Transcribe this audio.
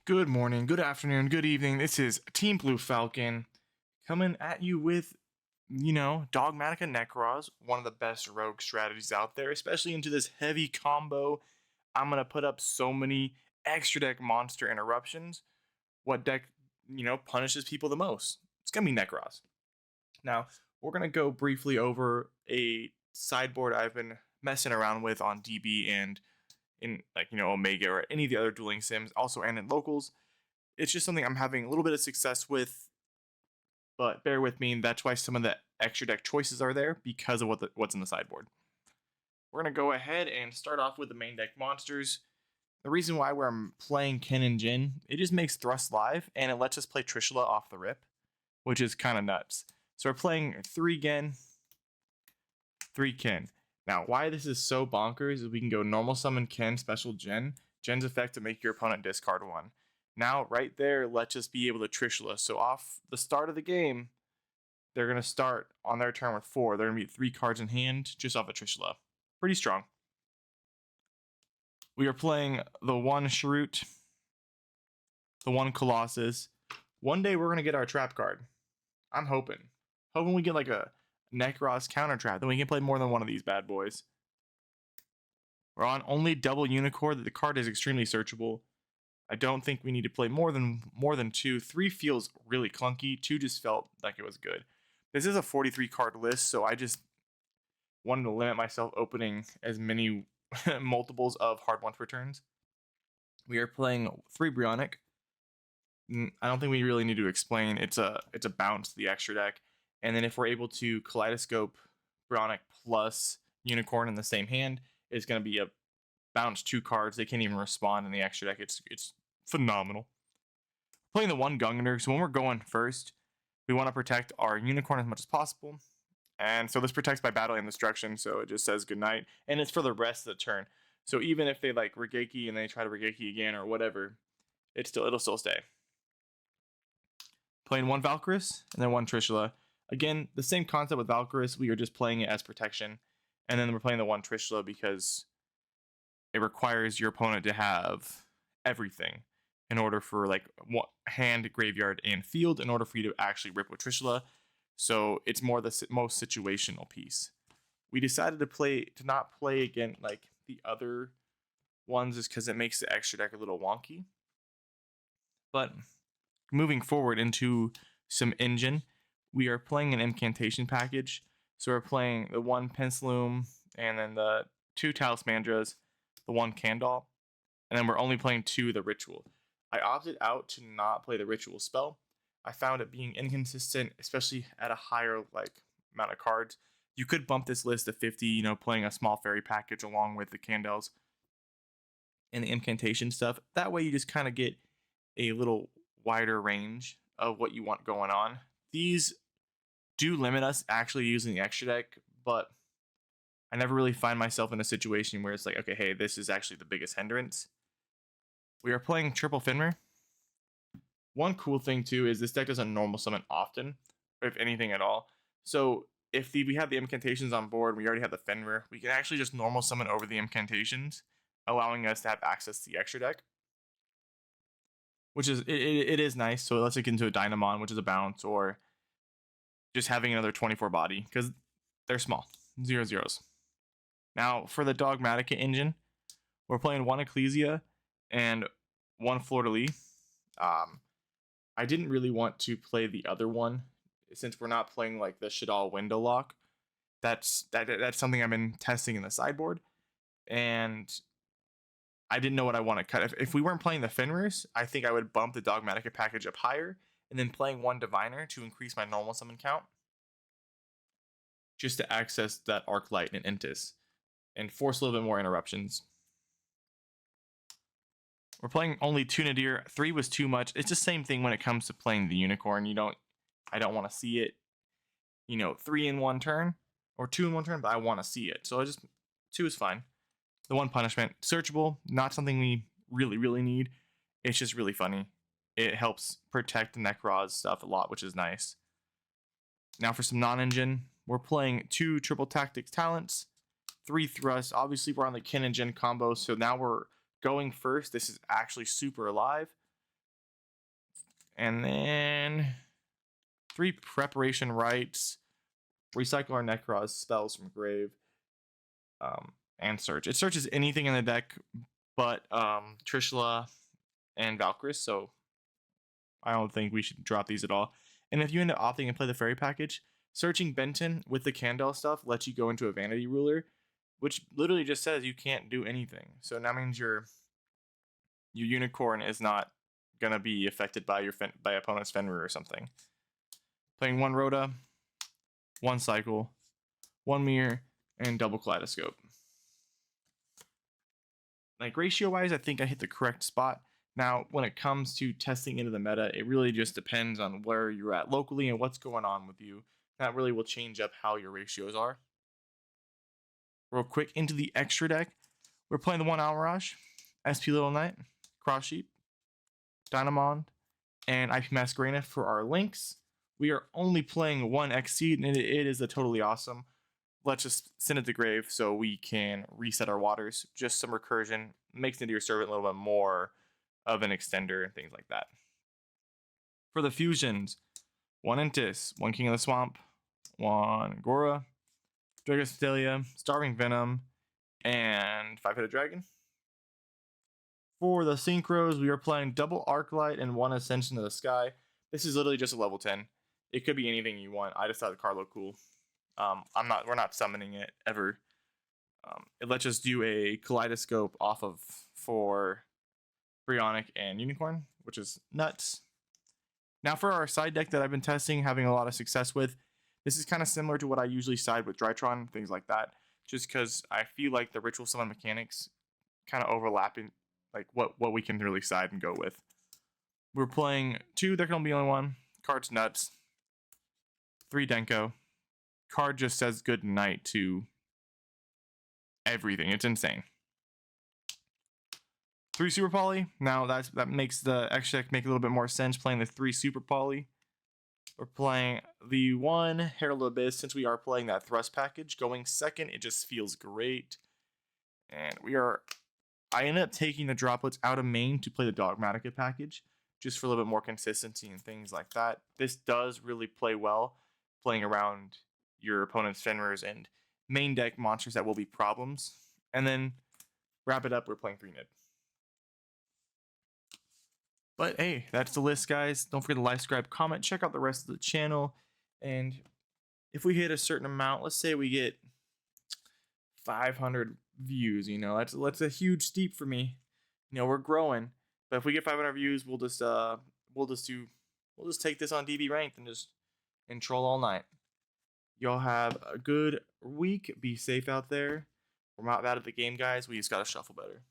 Good morning, good afternoon, good evening. This is Team Blue Falcon coming at you with, Dogmatika Nekroz, one of the best rogue strategies out there, especially into this heavy combo. I'm going to put up so many extra deck monster interruptions. What deck, punishes people the most? It's going to be Nekroz. Now, we're going to go briefly over a sideboard I've been messing around with on DB and in Omega or any of the other dueling sims, also and in locals. It's just something I'm having a little bit of success with, but bear with me. That's why some of the extra deck choices are there because of what's in the sideboard. We're gonna go ahead and start off with the main deck monsters. The reason why we're playing Ken and Jin, it just makes Thrust live and it lets us play Trishula off the rip, which is kind of nuts. So we're playing 3 Gen, 3 Ken. Now, why this is so bonkers is we can go normal summon Ken, special Gen. Gen's effect to make your opponent discard 1. Now, right there, let's just be able to Trishula. So off the start of the game, they're going to start on their turn with 4. They're going to be 3 cards in hand just off a Trishula. Pretty strong. We are playing the 1 Shrewd, the 1 Colossus. One day we're going to get our trap card. I'm hoping. Hoping we get like a Nekroz counter trap, then we can play more than one of these bad boys. We're on only double unicorn. The card is extremely searchable. I don't think we need to play more than 2. 3 feels really clunky. 2 just felt like it was good. This is a 43 card list, so I just wanted to limit myself opening as many multiples of hard once returns. We are playing 3 Brionic. I don't think we really need to explain. It's a bounce to the extra deck. And then if we're able to Kaleidoscope Brionic plus Unicorn in the same hand, it's going to be a bounce 2 cards. They can't even respond in the extra deck. It's phenomenal. Playing the 1 Gungnir. So when we're going first, we want to protect our Unicorn as much as possible. And so this protects by battle and destruction. So it just says goodnight. And it's for the rest of the turn. So even if they like Regeki and they try to Regeki again or whatever, it'll still stay. Playing 1 Valkyris and then 1 Trishula. Again, the same concept with Valkyris. We are just playing it as protection. And then we're playing the 1 Trishula because it requires your opponent to have everything in order for like hand, graveyard, and field in order for you to actually rip with Trishula. So it's more the most situational piece. We decided to not play again like the other ones just because it makes the extra deck a little wonky. But moving forward into some engine, we are playing an incantation package. So we're playing the 1 Pensloom and then the 2 Talismandras, the 1 Candle, and then we're only playing 2 of the Ritual. I opted out to not play the Ritual spell. I found it being inconsistent, especially at a higher amount of cards. You could bump this list to 50, playing a small fairy package along with the Candles and the incantation stuff. That way you just kind of get a little wider range of what you want going on. These do limit us actually using the extra deck, but I never really find myself in a situation where it's like, okay, hey, this is actually the biggest hindrance. We are playing triple Finmer. One cool thing too is this deck doesn't normal summon often, if anything at all. So if we have the incantations on board, we already have the Finmer, we can actually just normal summon over the incantations, allowing us to have access to the extra deck, which is it is nice. So let's get into a Dynamon, which is a bounce, or just having another 24 body because they're small 0/0s. Now for the Dogmatika engine, we're playing 1 Ecclesia and 1 Fleur de Lis. I didn't really want to play the other one since we're not playing like the Shadal window lock. That's something I've been testing in the sideboard, and I didn't know what I want to cut. If we weren't playing the Fenris, I think I would bump the Dogmatika package up higher and then playing 1 Diviner to increase my normal summon count just to access that Arclight and Entis and force a little bit more interruptions. We're playing only 2 Nadir. 3 was too much. It's the same thing when it comes to playing the Unicorn. I don't want to see it, 3 in 1 turn or 2 in 1 turn, but I want to see it. So 2 is fine. The 1 Punishment, searchable, not something we really, really need. It's just really funny. It helps protect the Nekroz stuff a lot, which is nice. Now for some non-engine, we're playing 2 Triple Tactics Talents, 3 Thrust. Obviously, we're on the Kin and Jin combo, so now we're going first. This is actually super alive. And then 3 preparation rites. Recycle our Nekroz spells from grave. And search. It searches anything in the deck but Trishula and Valkyris, so I don't think we should drop these at all. And if you end up opting and play the fairy package, searching Benton with the Candle stuff lets you go into a Vanity Ruler, which literally just says you can't do anything. So that means your unicorn is not gonna be affected by your by opponent's Fenrir or something. Playing 1 Rhoda, 1 Cycle, 1 Mirror, and double Kaleidoscope. Like ratio wise, I think I hit the correct spot. Now, when it comes to testing into the meta, it really just depends on where you're at locally and what's going on with you. That really will change up how your ratios are. Real quick, into the extra deck, we're playing the 1 Almirage, SP Little Knight, Cross Sheep, Dynamond, and IP Masquerena for our links. We are only playing 1 Exceed, and it is a totally awesome. Let's just send it to grave so we can reset our waters. Just some recursion. Makes Into Your Servant a little bit more of an extender and things like that. For the fusions, 1 Entis, 1 King of the Swamp, 1 Gora, Dragostelia, Starving Venom, and 5-Headed Dragon. For the synchros, we are playing double Arclight and 1 Ascension to the Sky. This is literally just a level 10. It could be anything you want. I just thought the card looked cool. We're not summoning it ever. It lets us do a Kaleidoscope off of for Brionic and Unicorn, which is nuts. Now for our side deck that I've been testing, having a lot of success with, this is kind of similar to what I usually side with Drytron, things like that, just because I feel like the ritual summon mechanics kind of overlapping, like what we can really side and go with. We're playing 2, there can only be only 1. Card's nuts. 3 Denko. Card just says good night to everything. It's insane. 3 Super Poly. Now that makes the extra deck make a little bit more sense playing the 3 Super Poly. We're playing the 1 Herald of Abyss since we are playing that Thrust package. Going second, it just feels great. And I ended up taking the droplets out of main to play the Dogmatika package just for a little bit more consistency and things like that. This does really play well playing around your opponent's Fenrirs and main deck monsters that will be problems. And then wrap it up, we're playing 3 Nid. But hey, that's the list, guys. Don't forget to like, subscribe, comment, check out the rest of the channel. And if we hit a certain amount, let's say we get 500 views, that's a huge steep for me. We're growing. But if we get 500 views, we'll just take this on DB ranked and troll all night. Y'all have a good week. Be safe out there. We're not bad at the game, guys. We just gotta shuffle better.